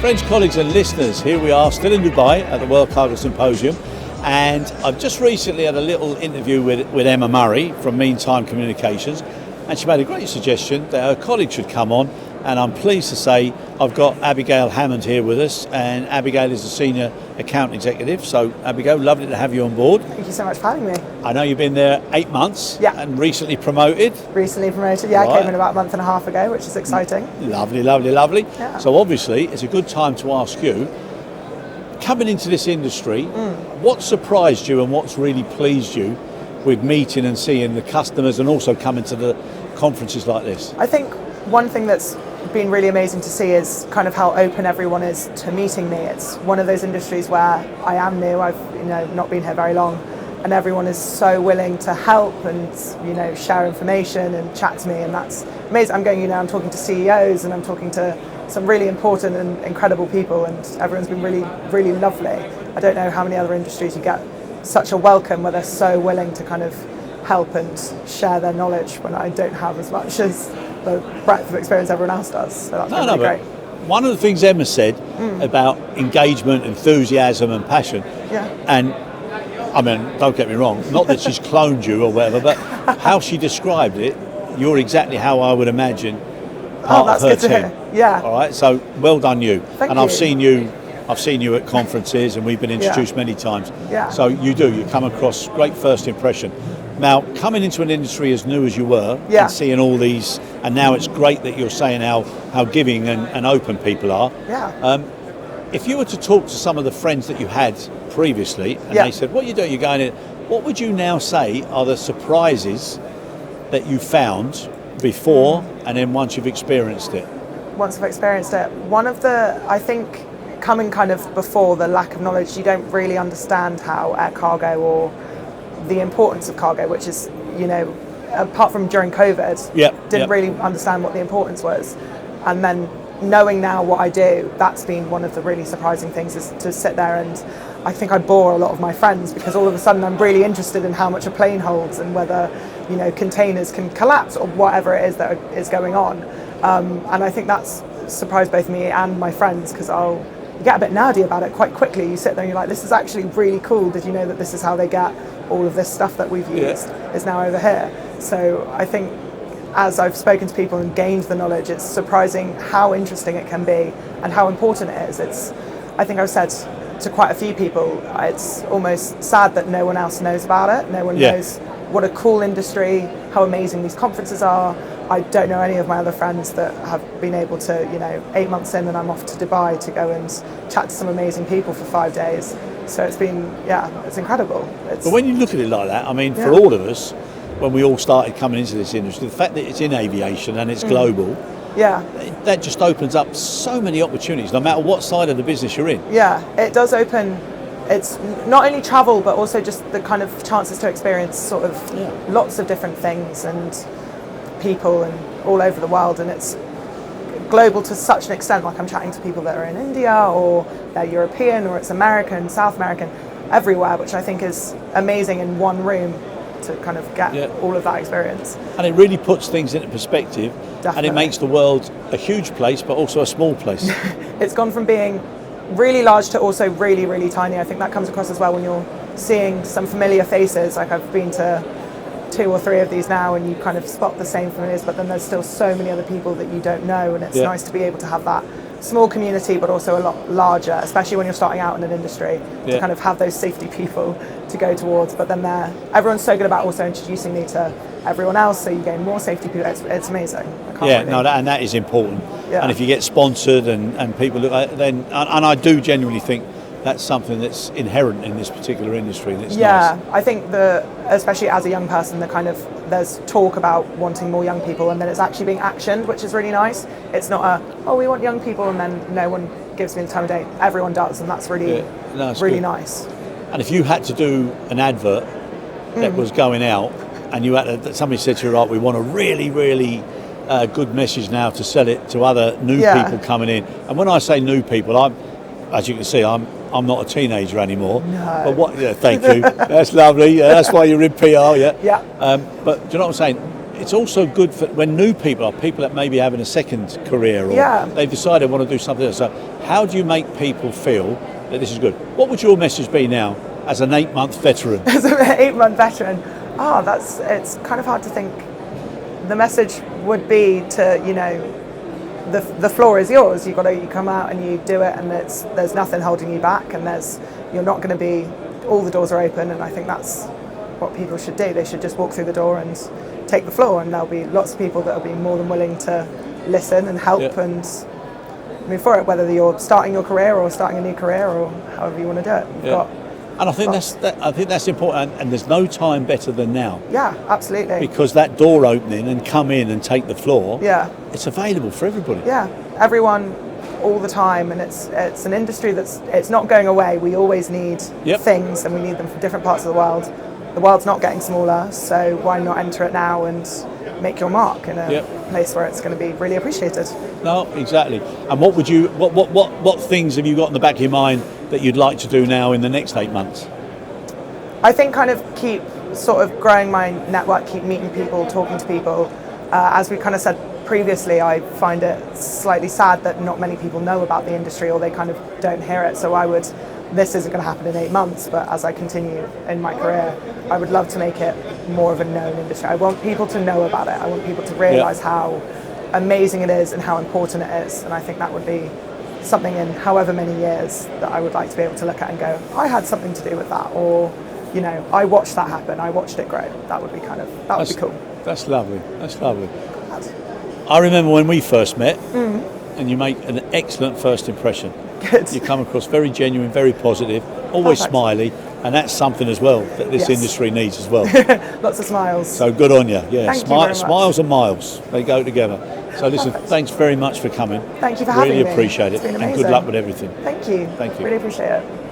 Friends, colleagues and listeners, here we are still in Dubai at the World Cargo Symposium, and I've just recently had a little interview with Emma Murray from Meantime Communications, and she made a great suggestion that her colleague should come on, and I'm pleased to say I've got Abigail Hammond here with us, and Abigail is a Senior Account Executive. So Abigail, lovely to have you on board. Thank you so much for having me. I know you've been there 8 months, and recently promoted. Recently promoted, yeah, right. I came in about a month and a half ago, which is exciting. Lovely, lovely, lovely. Yeah. So obviously it's a good time to ask you, coming into this industry, what surprised you and what's really pleased you with meeting and seeing the customers and also coming to the conferences like this? I think one thing that's been really amazing to see is kind of how open everyone is to meeting me. It's one of those industries where I am new, I've not been here very long, and everyone is so willing to help and share information and chat to me, and that's amazing. I'm going I'm talking to CEOs and I'm talking to some really important and incredible people, and everyone's been really, really lovely. I don't know how many other industries you get such a welcome where they're so willing to kind of help and share their knowledge when I don't have as much as the breadth of experience everyone else does. So that's really great. One of the things Emma said about engagement, enthusiasm and passion, and I mean, don't get me wrong, not that she's cloned you or whatever, but how she described it, you're exactly how I would imagine part that's of her good to team. hear. Yeah. All right, so well done you. Thank and you. I've seen you at conferences and we've been introduced many times. Yeah. So you come across great first impression. Now, coming into an industry as new as you were and seeing all these, and now it's great that you're saying how giving and open people are. Yeah. If you were to talk to some of the friends that you had previously and they said, what are you doing? You're going in, what would you now say are the surprises that you found before and then once you've experienced it? Once I've experienced it, one of the, I think, coming kind of before the lack of knowledge, you don't really understand how air cargo or the importance of cargo, which is, apart from during COVID, didn't really understand what the importance was. And then knowing now what I do, that's been one of the really surprising things, is to sit there, and I think I bore a lot of my friends because all of a sudden I'm really interested in how much a plane holds and whether, containers can collapse or whatever it is that is going on. And I think that's surprised both me and my friends, because you get a bit nerdy about it quite quickly. You sit there and you're like, this is actually really cool. Did you know that this is how they get all of this stuff that we've used is now over here? So I think as I've spoken to people and gained the knowledge, it's surprising how interesting it can be and how important it is. I think I've said to quite a few people, it's almost sad that no one else knows about it. No one knows what a cool industry, how amazing these conferences are. I don't know any of my other friends that have been able to, 8 months in and I'm off to Dubai to go and chat to some amazing people for 5 days. So it's been, it's incredible. But when you look at it like that, I mean, for all of us, when we all started coming into this industry, the fact that it's in aviation and it's global, that just opens up so many opportunities, no matter what side of the business you're in. Yeah, it does open. It's not only travel, but also just the kind of chances to experience sort of lots of different things and people and all over the world, and it's global to such an extent. Like I'm chatting to people that are in India, or they're European, or it's American, South American, everywhere, which I think is amazing in one room to kind of get all of that experience. And it really puts things into perspective. Definitely. And it makes the world a huge place but also a small place. It's gone from being really large to also really, really tiny. I think that comes across as well when you're seeing some familiar faces. Like I've been to 2 or 3 of these now, and you kind of spot the same familiars, but then there's still so many other people that you don't know, and it's nice to be able to have that small community, but also a lot larger, especially when you're starting out in an industry, to kind of have those safety people to go towards. But then everyone's so good about also introducing me to everyone else, so you gain more safety people. It's amazing. And that is important. And if you get sponsored and people look at, then, and I do genuinely think that's something that's inherent in this particular industry. That's nice. I think especially as a young person, there's talk about wanting more young people, and then it's actually being actioned, which is really nice. It's not we want young people, and then no one gives me the time of day. Everyone does, and that's really really nice. And if you had to do an advert that was going out, and you had somebody said to you, right, we want a really, really good message now to sell it to other new people coming in. And when I say new people, as you can see, I'm not a teenager anymore. No. But thank you. That's lovely. That's why you're in PR. But do you know what I'm saying? it's also good for when new people that maybe having a second career, or they've decided they want to do something else. So how do you make people feel that this is good? What would your message be now as an 8-month veteran? As an 8-month veteran, it's kind of hard to think. The message would be to, you know, the floor is yours. You come out and you do it, and there's nothing holding you back, and you're not going to be. All the doors are open, and I think that's what people should do. They should just walk through the door and take the floor, and there'll be lots of people that will be more than willing to listen and help and move forward. Whether you're starting your career or starting a new career or however you want to do it, and I think that's important, and there's no time better than now. Yeah, absolutely. Because that door opening and come in and take the floor, it's available for everybody. Yeah, everyone, all the time, and it's an industry it's not going away. We always need things, and we need them from different parts of the world. The world's not getting smaller, so why not enter it now and make your mark in a place where it's going to be really appreciated? No, exactly. And what things have you got in the back of your mind that you'd like to do now in the next 8 months? I think kind of keep sort of growing my network, keep meeting people, talking to people. As we kind of said previously, I find it slightly sad that not many people know about the industry, or they kind of don't hear it. So this isn't going to happen in 8 months, but as I continue in my career, I would love to make it more of a known industry. I want people to know about it. I want people to realise how amazing it is and how important it is. And I think that would be something in however many years that I would like to be able to look at and go, I had something to do with that, or, you know, I watched that happen, I watched it grow. That would be would be cool. That's lovely. I remember when we first met, and you make an excellent first impression. Good. You come across very genuine, very positive, always smiley, and that's something as well that this industry needs as well. Lots of smiles. So good on you. Yeah, Thank you very much. Smiles and miles, they go together. So listen, thanks very much for coming. Thank you for having me. Really appreciate it. It's been amazing. And good luck with everything. Thank you. Thank you. Really appreciate it.